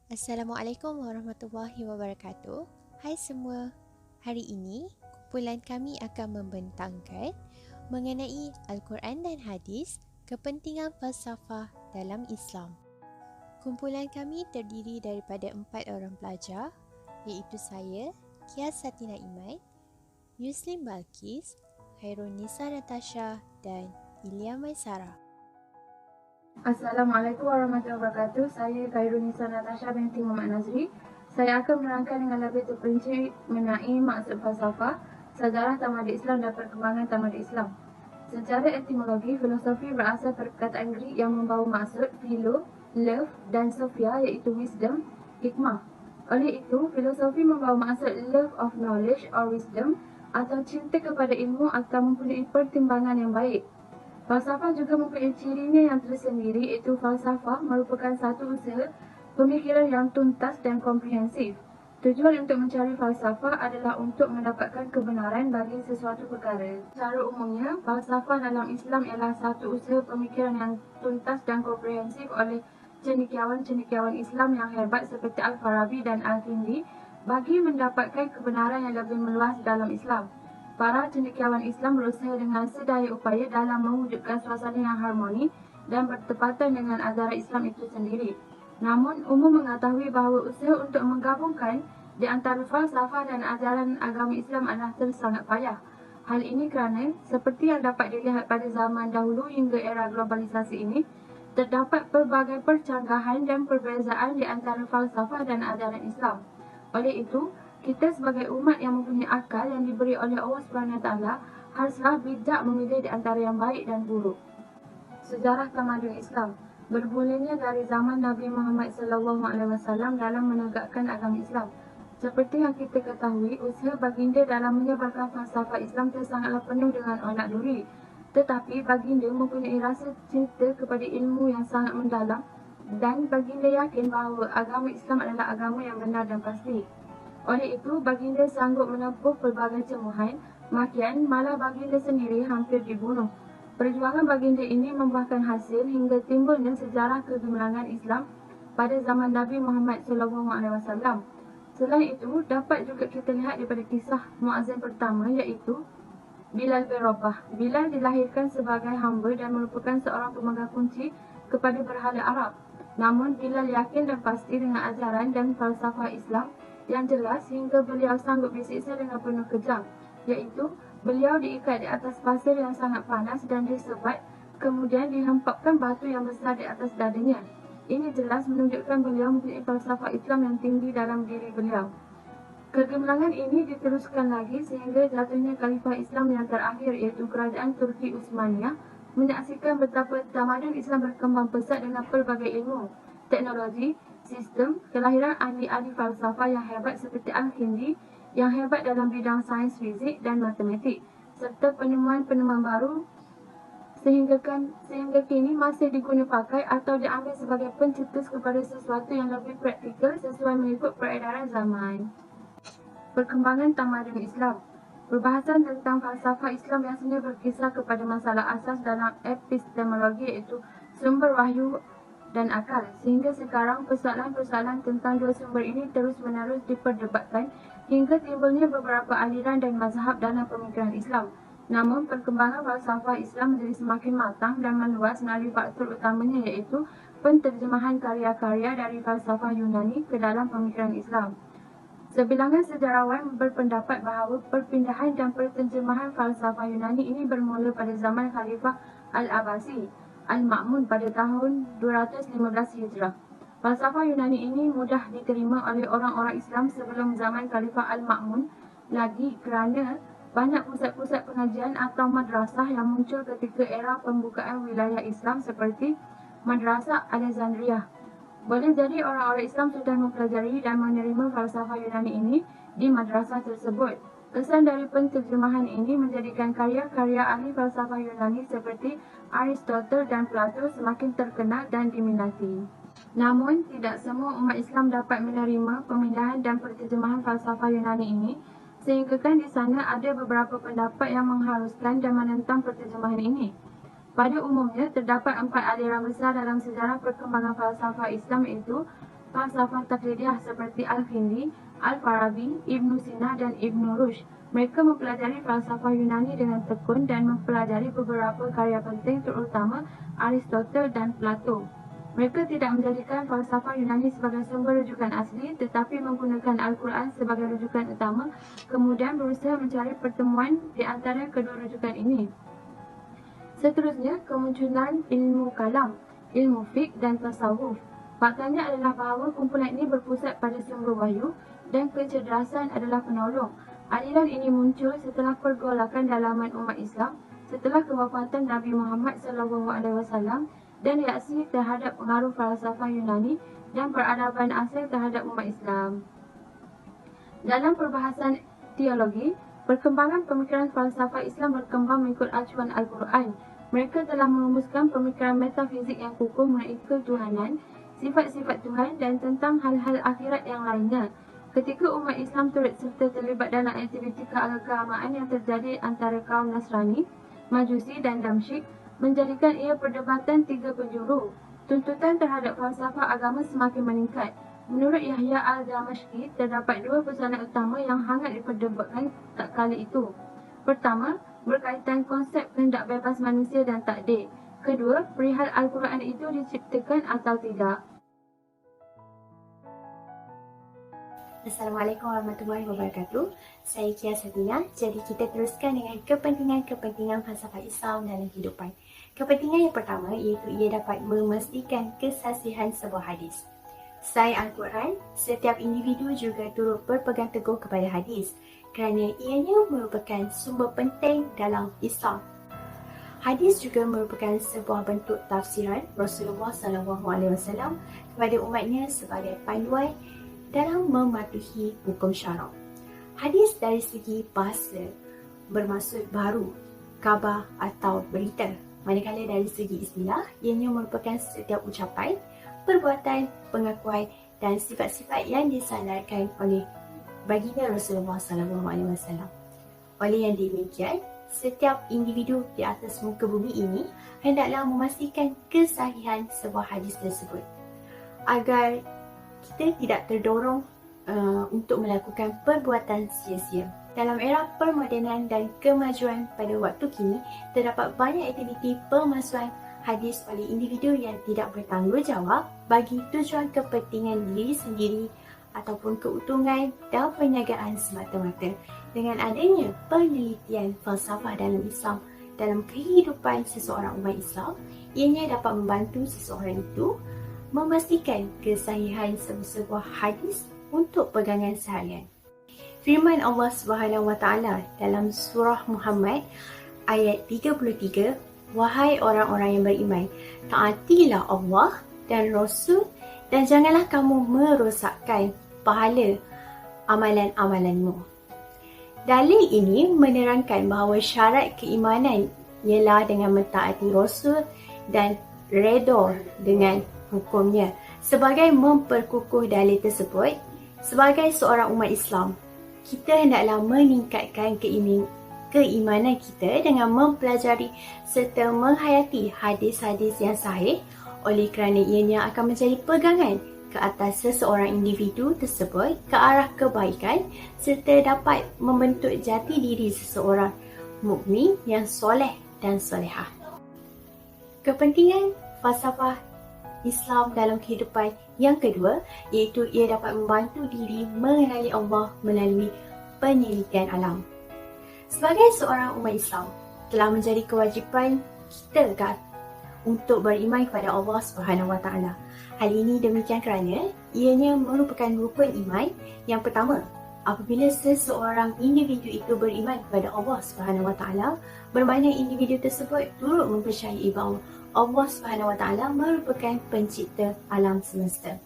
Assalamualaikum warahmatullahi wabarakatuh. Hai semua. Hari ini, kumpulan kami akan membentangkan mengenai Al-Quran dan Hadis, kepentingan falsafah dalam Islam. Kumpulan kami terdiri daripada 4 orang pelajar, iaitu saya, Kia Satina Iman, Yuslim Balkis, Khairun Nisa Natasha dan Ilya Maisara. Assalamualaikum warahmatullahi wabarakatuh. Saya Khairunisa Natasha binti Muhammad Nazri. Saya akan menerangkan dengan lebih terperinci mengenai maksud falsafah, sejarah tamadun Islam dan perkembangan tamadun Islam. Secara etimologi, filosofi berasal perkataan Greek yang membawa maksud philo, love dan sophia iaitu wisdom, hikmah. Oleh itu, filosofi membawa maksud love of knowledge or wisdom atau cinta kepada ilmu atau mempunyai pertimbangan yang baik. Falsafah juga mempunyai cirinya yang tersendiri, iaitu falsafah merupakan satu usaha pemikiran yang tuntas dan komprehensif. Tujuan untuk mencari falsafah adalah untuk mendapatkan kebenaran bagi sesuatu perkara. Secara umumnya, falsafah dalam Islam ialah satu usaha pemikiran yang tuntas dan komprehensif oleh cendekiawan-cendekiawan Islam yang hebat seperti Al-Farabi dan Al-Kindi bagi mendapatkan kebenaran yang lebih meluas dalam Islam. Para cendekiawan Islam berusaha dengan sedaya upaya dalam mewujudkan suasana yang harmoni dan bertepatan dengan ajaran Islam itu sendiri. Namun, umum mengetahui bahawa usaha untuk menggabungkan di antara falsafah dan ajaran agama Islam adalah sangat payah. Hal ini kerana, seperti yang dapat dilihat pada zaman dahulu hingga era globalisasi ini, terdapat pelbagai percanggahan dan perbezaan di antara falsafah dan ajaran Islam. Oleh itu, kita sebagai umat yang mempunyai akal yang diberi oleh Allah SWT haruslah bijak memilih di antara yang baik dan buruk. Sejarah tamadun Islam bermulanya dari zaman Nabi Muhammad SAW dalam menegakkan agama Islam. Seperti yang kita ketahui, usaha baginda dalam menyebarkan falsafah Islam sangatlah penuh dengan onak duri. Tetapi baginda mempunyai rasa cinta kepada ilmu yang sangat mendalam dan baginda yakin bahawa agama Islam adalah agama yang benar dan pasti. Oleh itu, baginda sanggup menempuh pelbagai cemuhan, makian, malah baginda sendiri hampir dibunuh. Perjuangan baginda ini membuahkan hasil hingga timbulnya sejarah kegemilangan Islam pada zaman Nabi Muhammad SAW. Selain itu, dapat juga kita lihat daripada kisah muazzin pertama iaitu Bilal bin Rabah. Bilal dilahirkan sebagai hamba dan merupakan seorang pemegang kunci kepada berhala Arab. Namun, Bilal yakin dan pasti dengan ajaran dan falsafah Islam yang jelas hingga beliau sanggup disiksa dengan penuh kejam, iaitu beliau diikat di atas pasir yang sangat panas dan disebat, kemudian dihempapkan batu yang besar di atas dadanya. Ini jelas menunjukkan beliau mempunyai falsafah Islam yang tinggi dalam diri beliau. Kegemilangan ini diteruskan lagi sehingga jatuhnya Khalifah Islam yang terakhir iaitu Kerajaan Turki Utsmaniyah menyaksikan betapa tamadun Islam berkembang pesat dengan pelbagai ilmu, teknologi, sistem, kelahiran ahli-ahli falsafah yang hebat seperti Al-Kindi yang hebat dalam bidang sains fizik dan matematik, serta penemuan-penemuan baru sehingga kini masih diguna pakai atau diambil sebagai pencetus kepada sesuatu yang lebih praktikal sesuai mengikut peredaran zaman. Perkembangan tamadun Islam. Perbahasan tentang falsafah Islam biasanya berkisar kepada masalah asas dalam epistemologi iaitu sumber wahyu dan akal. Sehingga sekarang persoalan-persoalan tentang dua sumber ini terus-menerus diperdebatkan hingga timbulnya beberapa aliran dan mazhab dalam pemikiran Islam. Namun, perkembangan falsafah Islam menjadi semakin matang dan meluas melalui faktor utamanya iaitu penterjemahan karya-karya dari falsafah Yunani ke dalam pemikiran Islam. Sebilangan sejarawan berpendapat bahawa perpindahan dan penterjemahan falsafah Yunani ini bermula pada zaman Khalifah Al-Abbasi Al-Ma'mun pada tahun 215 Hijrah. Falsafah Yunani ini mudah diterima oleh orang-orang Islam sebelum zaman Khalifah Al-Ma'mun lagi kerana banyak pusat-pusat pengajian atau madrasah yang muncul ketika era pembukaan wilayah Islam seperti Madrasah Alexandria. Boleh jadi orang-orang Islam sudah mempelajari dan menerima falsafah Yunani ini di madrasah tersebut. Kesan dari penterjemahan ini menjadikan karya-karya ahli falsafah Yunani seperti Aristotle dan Plato semakin terkenal dan diminati. Namun, tidak semua umat Islam dapat menerima pemindahan dan penterjemahan falsafah Yunani ini, sehingga kan di sana ada beberapa pendapat yang mengharuskan dan menentang penterjemahan ini. Pada umumnya, terdapat 4 aliran besar dalam sejarah perkembangan falsafah Islam iaitu falsafah taklidiyah seperti Al-Hindi, Al-Farabi, Ibn Sina dan Ibn Rushd. Mereka mempelajari falsafah Yunani dengan tekun dan mempelajari beberapa karya penting terutama Aristotle dan Plato. Mereka tidak menjadikan falsafah Yunani sebagai sumber rujukan asli tetapi menggunakan Al-Quran sebagai rujukan utama, kemudian berusaha mencari pertemuan di antara kedua rujukan ini. Seterusnya, kemunculan ilmu kalam, ilmu fiqh dan tasawuf. Faktanya adalah bahawa kumpulan ini berpusat pada sumber wahyu dan kecerdasan adalah penolong. Aliran ini muncul setelah pergolakan dalaman umat Islam, setelah kewafatan Nabi Muhammad SAW dan reaksi terhadap pengaruh falsafah Yunani dan peradaban asing terhadap umat Islam. Dalam perbahasan teologi, perkembangan pemikiran falsafah Islam berkembang mengikut acuan Al-Quran. Mereka telah merumuskan pemikiran metafizik yang kukuh mengenai ketuhanan, sifat-sifat Tuhan dan tentang hal-hal akhirat yang lainnya. Ketika umat Islam turut serta terlibat dalam aktiviti keagamaan yang terjadi antara kaum Nasrani, Majusi dan Damsyik, menjadikan ia perdebatan tiga penjuru. Tuntutan terhadap falsafah agama semakin meningkat. Menurut Yahya al-Damashqi, terdapat dua persoalan utama yang hangat diperdebatkan tak kala itu. Pertama, berkaitan konsep kehendak bebas manusia dan takdir. Kedua, perihal Al-Quran itu diciptakan atau tidak. Assalamualaikum warahmatullahi wabarakatuh. Saya Kia Satina. Jadi kita teruskan dengan kepentingan falsafah Islam dalam kehidupan. Kepentingan yang pertama iaitu ia dapat memastikan kesasihan sebuah hadis. Selain Al-Quran, setiap individu juga turut berpegang teguh kepada hadis kerana ianya merupakan sumber penting dalam Islam. Hadis juga merupakan sebuah bentuk tafsiran Rasulullah SAW kepada umatnya sebagai panduan dalam mematuhi hukum syarak. Hadis dari segi bahasa bermaksud baru, khabar atau berita. Manakala dari segi istilah, ianya merupakan setiap ucapan, perbuatan, pengakuan dan sifat-sifat yang disandarkan oleh baginda Rasulullah SAW. Oleh yang demikian, setiap individu di atas muka bumi ini hendaklah memastikan kesahihan sebuah hadis tersebut agar kita tidak terdorong untuk melakukan perbuatan sia-sia. Dalam era permodenan dan kemajuan pada waktu kini, terdapat banyak aktiviti pemalsuan hadis oleh individu yang tidak bertanggungjawab bagi tujuan kepentingan diri sendiri ataupun keuntungan dan perniagaan semata-mata. Dengan adanya penelitian falsafah dalam Islam dalam kehidupan seseorang umat Islam, ianya dapat membantu seseorang itu memastikan kesahihan sebuah hadis untuk pegangan seharian. Firman Allah Subhanahu Wa Taala dalam surah Muhammad ayat 33, "Wahai orang-orang yang beriman, taatilah Allah dan Rasul dan janganlah kamu merosakkan pahala amalan-amalanmu." Dalil ini menerangkan bahawa syarat keimanan ialah dengan mentaati Rasul dan redha dengan hukumnya. Sebagai memperkukuh dalil tersebut, sebagai seorang umat Islam, kita hendaklah meningkatkan keimanan kita dengan mempelajari serta menghayati hadis-hadis yang sahih, oleh kerana ianya akan menjadi pegangan ke atas seseorang individu tersebut ke arah kebaikan serta dapat membentuk jati diri seseorang mukmin yang soleh dan solehah. Kepentingan falsafah Islam dalam kehidupan yang kedua iaitu ia dapat membantu diri mengenali Allah melalui penelitian alam. Sebagai seorang umat Islam, telah menjadi kewajipan kita untuk beriman kepada Allah Subhanahu Wa Taala. Hal ini demikian kerana ianya merupakan rukun iman yang pertama. Apabila seseorang individu itu beriman kepada Allah Subhanahu Wa Taala, bermakna individu tersebut turut mempercayai bahawa Allah Subhanahu Wa Taala merupakan pencipta alam semesta.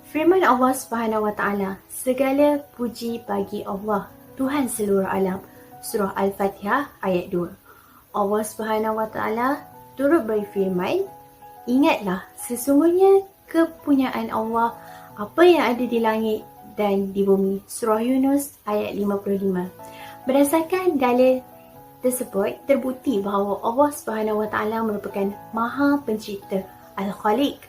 Firman Allah Subhanahu Wa Taala, "Segala puji bagi Allah, Tuhan seluruh alam." Surah Al-Fatihah ayat 2. Allah Subhanahu Wa Taala turut berfirman, "Ingatlah, sesungguhnya kepunyaan Allah apa yang ada di langit dan di bumi." Surah Yunus ayat 55. Berdasarkan dalil tersebut, terbukti bahawa Allah Subhanahu Wa Taala merupakan Maha Pencipta, Al-Khaliq,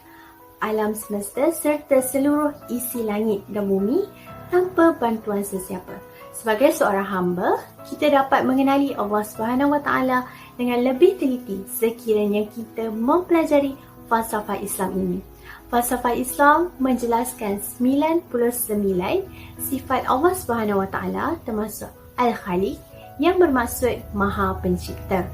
alam semesta serta seluruh isi langit dan bumi tanpa bantuan sesiapa. Sebagai seorang hamba, kita dapat mengenali Allah Subhanahu Wa Taala dengan lebih teliti sekiranya kita mempelajari falsafah Islam ini. Falsafah Islam menjelaskan 99 sifat Allah Subhanahu Wa Taala termasuk Al-Khaliq yang bermaksud Maha Pencipta.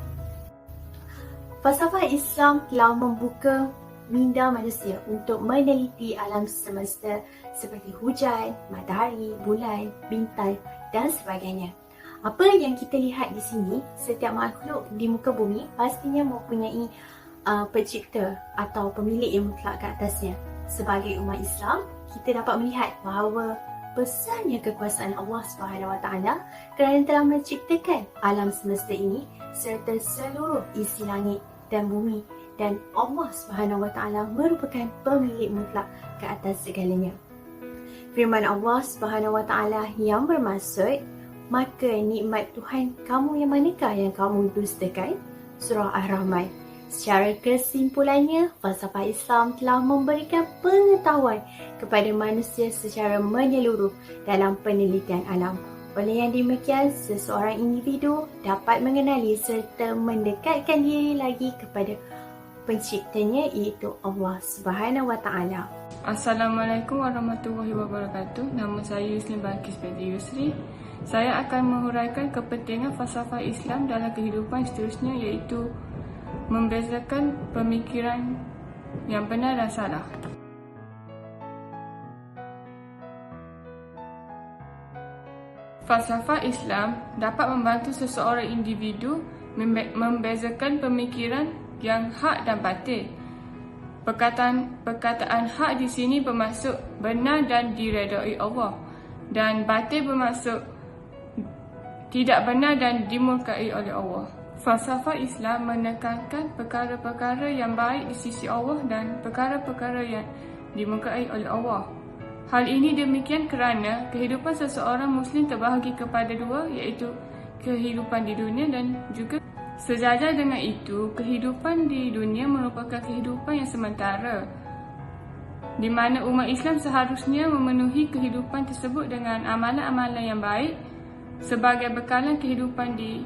Falsafah Islam telah membuka minda manusia untuk meneliti alam semesta seperti hujan, matahari, bulan, bintang dan sebagainya. Apa yang kita lihat di sini, setiap makhluk di muka bumi pastinya mempunyai pencipta atau pemilik yang mutlak ke atasnya. Sebagai umat Islam, kita dapat melihat bahawa besarnya kekuasaan Allah Subhanahu Wa Taala kerana telah menciptakan alam semesta ini serta seluruh isi langit dan bumi, dan Allah Subhanahu Wa Taala merupakan pemilik mutlak ke atas segalanya. Firman Allah Subhanahu Wa Taala yang bermaksud, maka nikmat Tuhan kamu yang manakah yang kamu dustakan? Surah Ar-Rahman. Secara kesimpulannya, falsafah Islam telah memberikan pengetahuan kepada manusia secara menyeluruh dalam penelitian alam. Oleh yang demikian, seseorang individu dapat mengenali serta mendekatkan diri lagi kepada penciptanya, iaitu Allah Subhanahu Wa Taala. Assalamualaikum warahmatullahi wabarakatuh. Nama saya Yusni Balkis binti Yusri. Saya akan menguraikan kepentingan falsafah Islam dalam kehidupan seterusnya, iaitu membezakan pemikiran yang benar dan salah. Falsafah Islam dapat membantu seseorang individu membezakan pemikiran yang hak dan batil. Perkataan hak di sini bermaksud benar dan diredai Allah, dan batil bermaksud tidak benar dan dimurkai oleh Allah. Falsafah Islam menekankan perkara-perkara yang baik di sisi Allah dan perkara-perkara yang dimurkai oleh Allah. Hal ini demikian kerana kehidupan seseorang Muslim terbahagi kepada dua, iaitu kehidupan di dunia dan juga sejajar dengan itu, kehidupan di dunia merupakan kehidupan yang sementara, di mana umat Islam seharusnya memenuhi kehidupan tersebut dengan amalan-amalan yang baik sebagai bekalan kehidupan di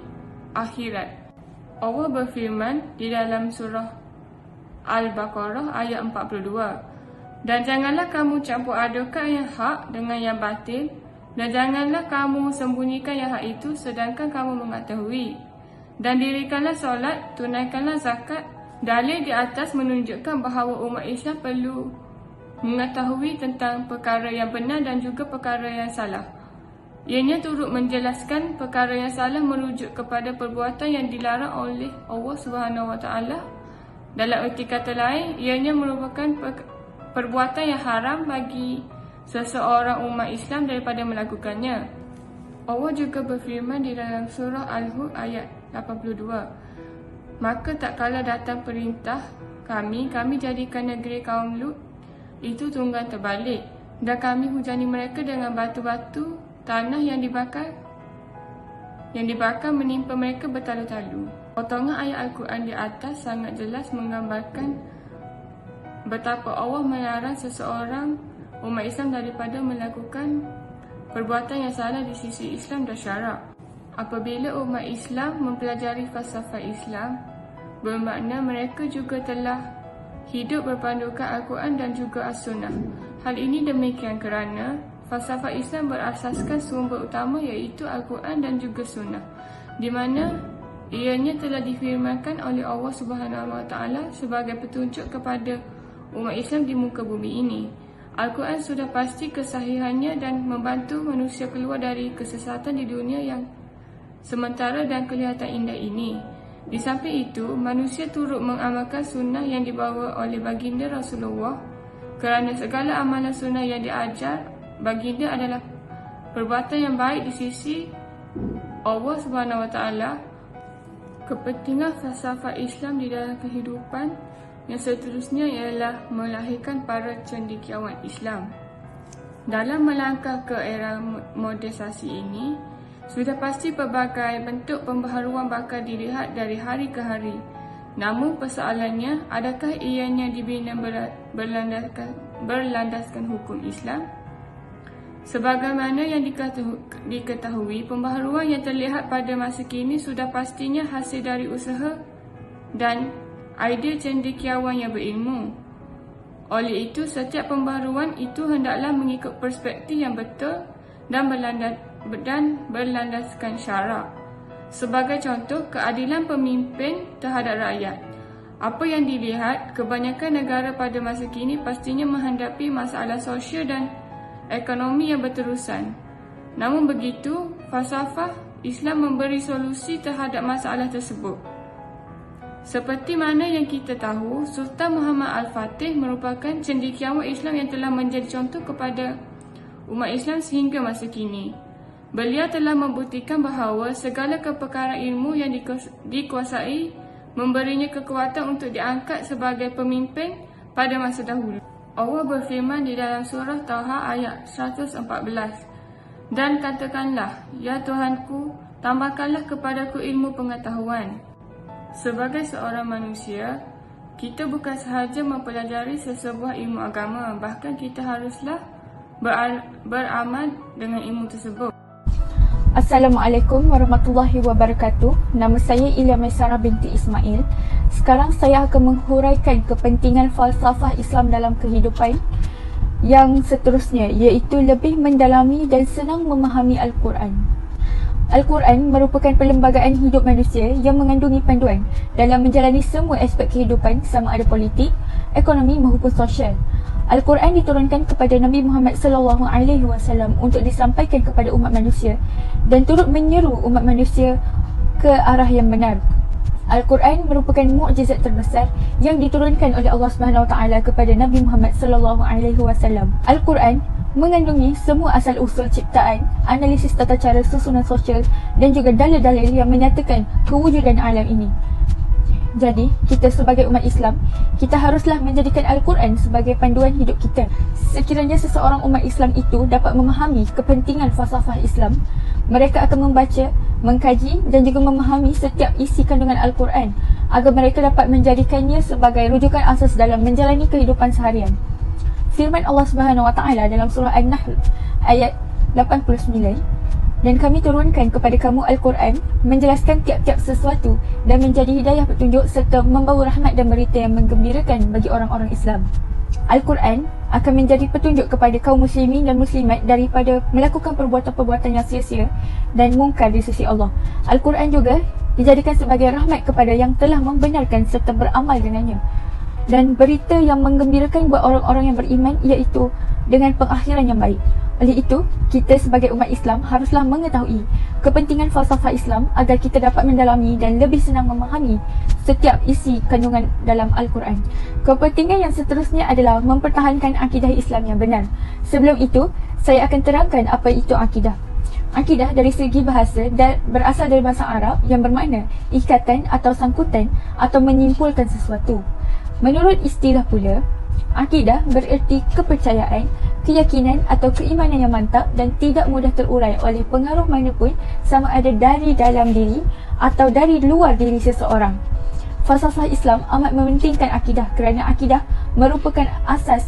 akhirat. Allah berfirman di dalam surah Al-Baqarah ayat 42, dan janganlah kamu campur adukan yang hak dengan yang batil, dan janganlah kamu sembunyikan yang hak itu sedangkan kamu mengetahui, dan dirikanlah solat, tunaikanlah zakat. Dalil di atas menunjukkan bahawa umat Islam perlu mengetahui tentang perkara yang benar dan juga perkara yang salah. Ianya turut menjelaskan perkara yang salah merujuk kepada perbuatan yang dilarang oleh Allah Subhanahu Wa Taala. Dalam erti kata lain, ianya merupakan perbuatan yang haram bagi seseorang umat Islam daripada melakukannya. Allah juga berfirman di dalam surah Al-Hud ayat 82, maka tak kala datang perintah kami jadikan negeri kaum Lut itu tunggang terbalik, dan kami hujani mereka dengan batu-batu tanah yang dibakar menimpa mereka bertalu-talu. Potongan ayat Al-Quran di atas sangat jelas menggambarkan betapa Allah melarang seseorang umat Islam daripada melakukan perbuatan yang salah di sisi Islam dan syarak. Apabila umat Islam mempelajari falsafah Islam, bermakna mereka juga telah hidup berpandukan Al-Quran dan juga As-Sunnah. Hal ini demikian kerana falsafah Islam berasaskan sumber utama iaitu Al-Quran dan juga Sunnah, di mana ianya telah difirmankan oleh Allah Subhanahu Wa Taala sebagai petunjuk kepada umat Islam di muka bumi ini. Al-Quran sudah pasti kesahihannya dan membantu manusia keluar dari kesesatan di dunia yang sementara dan kelihatan indah ini. Di samping itu, manusia turut mengamalkan sunnah yang dibawa oleh baginda Rasulullah, kerana segala amalan sunnah yang diajar baginda adalah perbuatan yang baik di sisi Allah Subhanahu Wa Taala. Kepentingan falsafah Islam di dalam kehidupan yang seterusnya ialah melahirkan para cendekiawan Islam. Dalam melangkah ke era modernisasi ini, sudah pasti pelbagai bentuk pembaharuan bakal dilihat dari hari ke hari. Namun persoalannya, adakah ianya dibina berlandaskan hukum Islam? Sebagaimana yang diketahui, pembaharuan yang terlihat pada masa kini sudah pastinya hasil dari usaha dan idea cendekiawan yang berilmu. Oleh itu, setiap pembaharuan itu hendaklah mengikut perspektif yang betul dan berlandaskan syarak. Sebagai contoh, keadilan pemimpin terhadap rakyat. Apa yang dilihat, kebanyakan negara pada masa kini pastinya menghadapi masalah sosial dan ekonomi yang berterusan. Namun begitu, falsafah Islam memberi solusi terhadap masalah tersebut. Seperti mana yang kita tahu, Sultan Muhammad Al-Fatih merupakan cendekiawan Islam yang telah menjadi contoh kepada umat Islam sehingga masa kini. Beliau telah membuktikan bahawa segala keperkaraan ilmu yang dikuasai memberinya kekuatan untuk diangkat sebagai pemimpin pada masa dahulu. Allah berfirman di dalam surah Taha ayat 114, "Dan katakanlah, ya Tuhanku, tambahkanlah kepadaku ilmu pengetahuan." Sebagai seorang manusia, kita bukan sahaja mempelajari sesebuah ilmu agama, bahkan kita haruslah beramal dengan ilmu tersebut. Assalamualaikum warahmatullahi wabarakatuh. Nama saya Ilya Maisarah binti Ismail. Sekarang saya akan menghuraikan kepentingan falsafah Islam dalam kehidupan yang seterusnya, iaitu lebih mendalami dan senang memahami Al-Quran. Al-Quran merupakan perlembagaan hidup manusia yang mengandungi panduan dalam menjalani semua aspek kehidupan, sama ada politik, ekonomi maupun sosial. Al-Quran diturunkan kepada Nabi Muhammad SAW untuk disampaikan kepada umat manusia dan turut menyeru umat manusia ke arah yang benar. Al-Quran merupakan mukjizat terbesar yang diturunkan oleh Allah SWT kepada Nabi Muhammad SAW. Al-Quran mengandungi semua asal-usul ciptaan, analisis tata cara susunan sosial dan juga dalil-dalil yang menyatakan kewujudan alam ini. Jadi, kita sebagai umat Islam, kita haruslah menjadikan Al-Quran sebagai panduan hidup kita. Sekiranya seseorang umat Islam itu dapat memahami kepentingan falsafah Islam, mereka akan membaca, mengkaji dan juga memahami setiap isi kandungan Al-Quran agar mereka dapat menjadikannya sebagai rujukan asas dalam menjalani kehidupan seharian. Firman Allah SWT dalam surah An-Nahl ayat 89, "Dan kami turunkan kepada kamu Al-Quran menjelaskan tiap-tiap sesuatu dan menjadi hidayah petunjuk serta membawa rahmat dan berita yang menggembirakan bagi orang-orang Islam." Al-Quran akan menjadi petunjuk kepada kaum muslimin dan muslimat daripada melakukan perbuatan-perbuatan yang sia-sia dan mungkar di sisi Allah. Al-Quran juga dijadikan sebagai rahmat kepada yang telah membenarkan serta beramal dengannya, dan berita yang menggembirakan buat orang-orang yang beriman, iaitu dengan pengakhiran yang baik. Oleh itu, kita sebagai umat Islam haruslah mengetahui kepentingan falsafah Islam agar kita dapat mendalami dan lebih senang memahami setiap isi kandungan dalam Al-Quran. Kepentingan yang seterusnya adalah mempertahankan akidah Islam yang benar. Sebelum itu, saya akan terangkan apa itu akidah. Akidah dari segi bahasa berasal dari bahasa Arab yang bermakna ikatan atau sangkutan atau menyimpulkan sesuatu. Menurut istilah pula, akidah bererti kepercayaan, keyakinan atau keimanan yang mantap dan tidak mudah terurai oleh pengaruh manapun, sama ada dari dalam diri atau dari luar diri seseorang. Falsafah Islam amat mementingkan akidah kerana akidah merupakan asas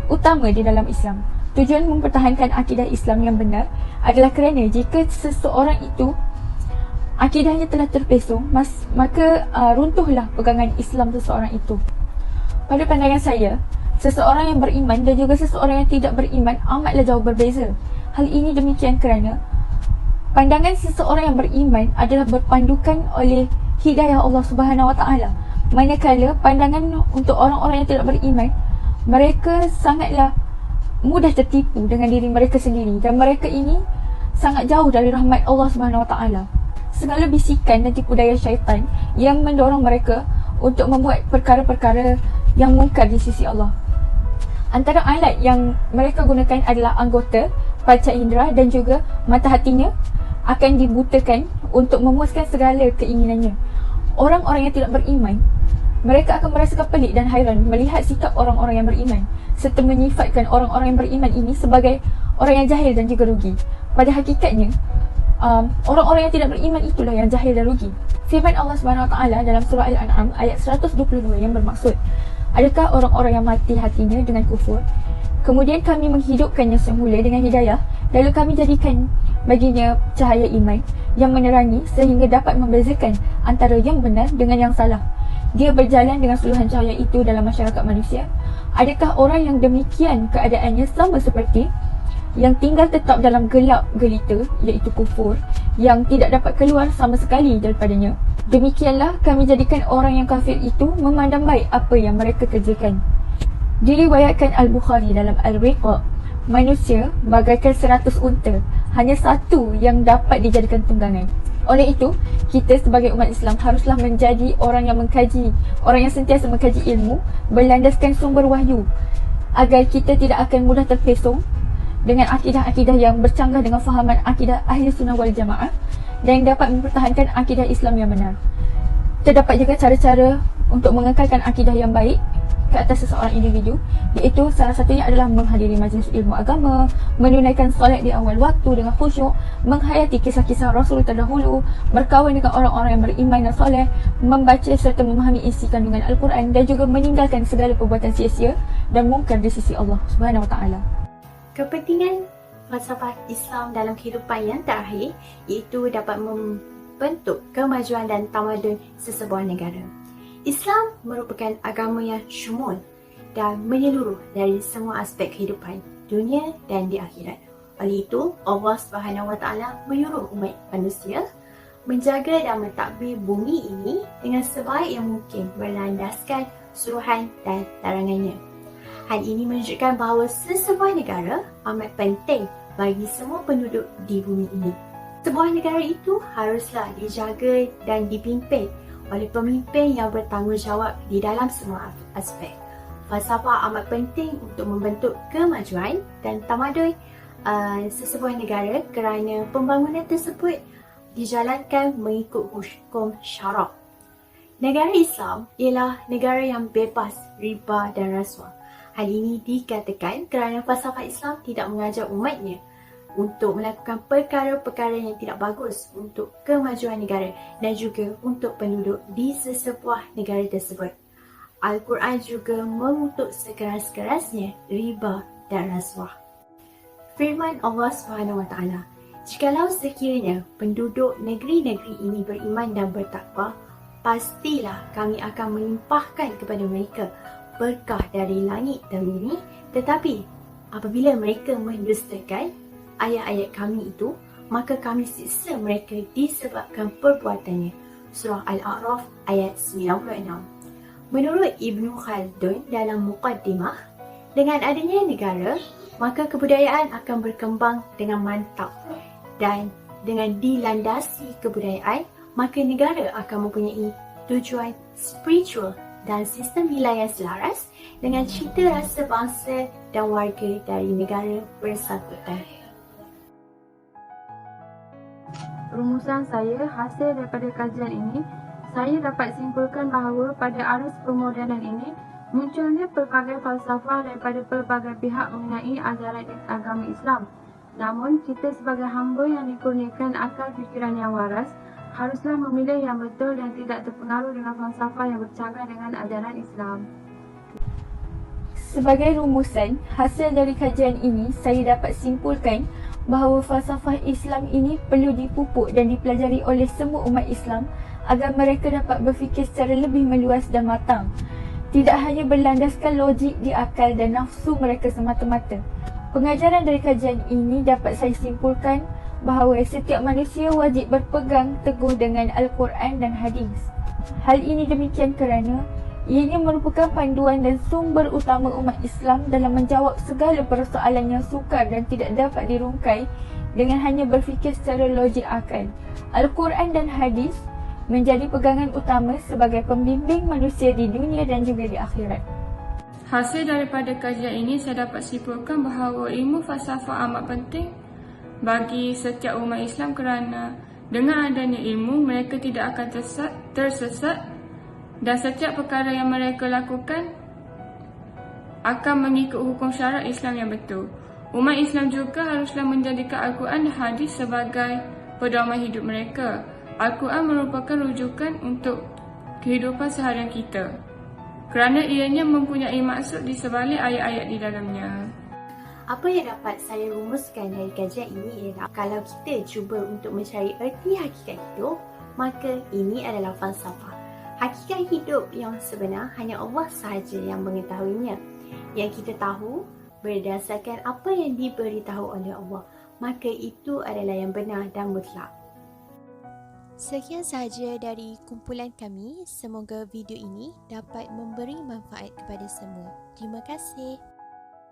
utama di dalam Islam. Tujuan mempertahankan akidah Islam yang benar adalah kerana jika seseorang itu akidahnya telah terpesong, maka runtuhlah pegangan Islam seseorang itu. Pada pandangan saya, seseorang yang beriman dan juga seseorang yang tidak beriman amatlah jauh berbeza. Hal ini demikian kerana pandangan seseorang yang beriman adalah berpandukan oleh hidayah Allah SWT. Manakala pandangan untuk orang-orang yang tidak beriman, mereka sangatlah mudah tertipu dengan diri mereka sendiri dan mereka ini sangat jauh dari rahmat Allah SWT. Segala bisikan dan tipu daya syaitan yang mendorong mereka untuk membuat perkara-perkara yang mungkar di sisi Allah. Antara alat yang mereka gunakan adalah anggota, panca indera dan juga mata hatinya akan dibutakan untuk memuaskan segala keinginannya. Orang-orang yang tidak beriman, mereka akan merasakan pelik dan hairan melihat sikap orang-orang yang beriman serta menyifatkan orang-orang yang beriman ini sebagai orang yang jahil dan juga rugi. Pada hakikatnya, orang-orang yang tidak beriman itulah yang jahil dan rugi. Firman Allah SWT dalam surah Al-An'am ayat 122 yang bermaksud, adakah orang-orang yang mati hatinya dengan kufur, kemudian kami menghidupkannya semula dengan hidayah, lalu kami jadikan baginya cahaya iman yang menerangi sehingga dapat membezakan antara yang benar dengan yang salah. Dia berjalan dengan suluhan cahaya itu dalam masyarakat manusia. Adakah orang yang demikian keadaannya sama seperti yang tinggal tetap dalam gelap gelita, iaitu kufur, yang tidak dapat keluar sama sekali daripadanya? Demikianlah kami jadikan orang yang kafir itu memandang baik apa yang mereka kerjakan. Diriwayatkan Al-Bukhari dalam Al-Riqaq, manusia bagaikan 100 unta, hanya satu yang dapat dijadikan tunggangan. Oleh itu, kita sebagai umat Islam haruslah menjadi orang yang mengkaji, orang yang sentiasa mengkaji ilmu berlandaskan sumber wahyu, agar kita tidak akan mudah terpesong dengan akidah-akidah yang bercanggah dengan fahaman akidah Ahli Sunnah wal Jamaah dan yang dapat mempertahankan akidah Islam yang benar. Terdapat juga cara-cara untuk mengekalkan akidah yang baik ke atas seseorang individu, iaitu salah satunya adalah menghadiri majlis ilmu agama, menunaikan solat di awal waktu dengan khusyuk, menghayati kisah-kisah Rasul terdahulu, berkawan dengan orang-orang yang beriman dan soleh, membaca serta memahami isi kandungan Al-Quran dan juga meninggalkan segala perbuatan sia-sia dan mungkar di sisi Allah Subhanahu Wa Taala. Kepentingan falsafah Islam dalam kehidupan yang terakhir iaitu dapat membentuk kemajuan dan tamadun sesebuah negara. Islam merupakan agama yang syumul dan menyeluruh dari semua aspek kehidupan dunia dan di akhirat. Oleh itu, Allah Subhanahu Wa Taala menyuruh umat manusia menjaga dan mentadbir bumi ini dengan sebaik yang mungkin berlandaskan suruhan dan larangannya. Hal ini menunjukkan bahawa sesebuah negara amat penting bagi semua penduduk di bumi ini. Sebuah negara itu haruslah dijaga dan dipimpin oleh pemimpin yang bertanggungjawab di dalam semua aspek. Falsafah amat penting untuk membentuk kemajuan dan tamadun sesebuah negara kerana pembangunan tersebut dijalankan mengikut hukum syarak. Negara Islam ialah negara yang bebas riba dan rasuah. Hal ini dikatakan kerana falsafah Islam tidak mengajar umatnya untuk melakukan perkara-perkara yang tidak bagus untuk kemajuan negara dan juga untuk penduduk di sesebuah negara tersebut. Al-Quran juga mengutuk sekeras-kerasnya riba dan rasuah. Firman Allah SWT, jikalau sekiranya penduduk negeri-negeri ini beriman dan bertakwa, pastilah kami akan melimpahkan kepada mereka berkah dari langit dan bumi, tetapi apabila mereka mendustakan ayat-ayat kami itu, maka kami siksa mereka disebabkan perbuatannya. Surah Al-A'raf ayat 96. Menurut Ibnu Khaldun dalam Muqaddimah, dengan adanya negara, maka kebudayaan akan berkembang dengan mantap, dan dengan dilandasi kebudayaan, maka negara akan mempunyai tujuan spiritual dan sistem nilai yang selaras dengan cita rasa bangsa dan warga dari negara bersangkutan. Rumusan saya hasil daripada kajian ini, saya dapat simpulkan bahawa pada arus pemodenan ini, munculnya pelbagai falsafah daripada pelbagai pihak mengenai ajaran agama Islam. Namun, kita sebagai hamba yang dikurniakan akal fikiran yang waras, haruslah memilih yang betul dan tidak terpengaruh dengan falsafah yang bercanggah dengan ajaran Islam. Sebagai rumusan, hasil dari kajian ini, saya dapat simpulkan bahawa falsafah Islam ini perlu dipupuk dan dipelajari oleh semua umat Islam agar mereka dapat berfikir secara lebih meluas dan matang. Tidak hanya berlandaskan logik di akal dan nafsu mereka semata-mata. Pengajaran dari kajian ini dapat saya simpulkan bahawa setiap manusia wajib berpegang teguh dengan Al-Quran dan Hadis. Hal ini demikian kerana ianya merupakan panduan dan sumber utama umat Islam dalam menjawab segala persoalan yang sukar dan tidak dapat dirungkai dengan hanya berfikir secara logik akal. Al-Quran dan Hadis menjadi pegangan utama sebagai pembimbing manusia di dunia dan juga di akhirat. Hasil daripada kajian ini saya dapat simpulkan bahawa ilmu falsafah amat penting bagi setiap umat Islam kerana dengan adanya ilmu mereka tidak akan tersesat dan setiap perkara yang mereka lakukan akan mengikut hukum syarak Islam yang betul. Umat Islam juga haruslah menjadikan Al-Quran dan Hadis sebagai pedoman hidup mereka. Al-Quran merupakan rujukan untuk kehidupan seharian kita, kerana ianya mempunyai maksud di sebalik ayat-ayat di dalamnya. Apa yang dapat saya rumuskan dari kajian ini ialah kalau kita cuba untuk mencari erti hakikat hidup, maka ini adalah falsafah. Hakikat hidup yang sebenar hanya Allah sahaja yang mengetahuinya. Yang kita tahu berdasarkan apa yang diberitahu oleh Allah, maka itu adalah yang benar dan mutlak. Sekian sahaja dari kumpulan kami. Semoga video ini dapat memberi manfaat kepada semua. Terima kasih.